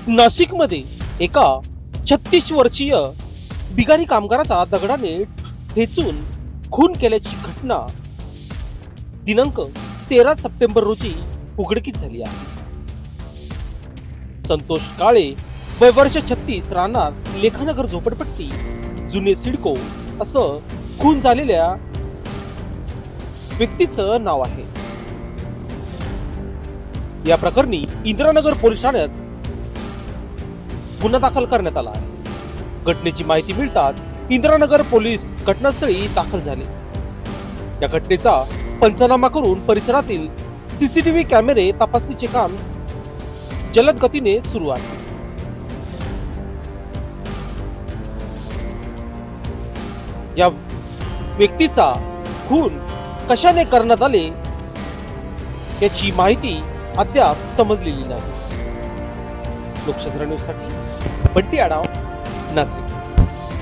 नाशिकमध्ये एका 36 वर्षीय बिगारी कामगाराचा दगडाने ठेचून खून केल्याची घटना दिनांक 13 सप्टेंबर रोजी उघडकीस झाली आहे. संतोष काळे, वय वर्ष 36, राहणार लेखानगर, झोपडपट्टी, जुने सिडको असं खून झालेल्या व्यक्तीचं नाव आहे. या प्रकरणी इंदिरानगर पोलीस ठाण्यात गुन्हा दाखल करण्यात आला आहे. घटनेची माहिती मिळताच इंदिरानगर पोलीस घटनास्थळी दाखल झाले. या घटनेचा पंचनामा करून परिसरातील सीसीटीव्ही कॅमेरे तपासणीचे काम जलद गतीने सुरू आहे. या व्यक्तीचा खून कशाने करण्यात आले याची माहिती अद्याप समजलेली नाही. लोकशाही न्यूज साठी बंटी आढाव, नाशिक.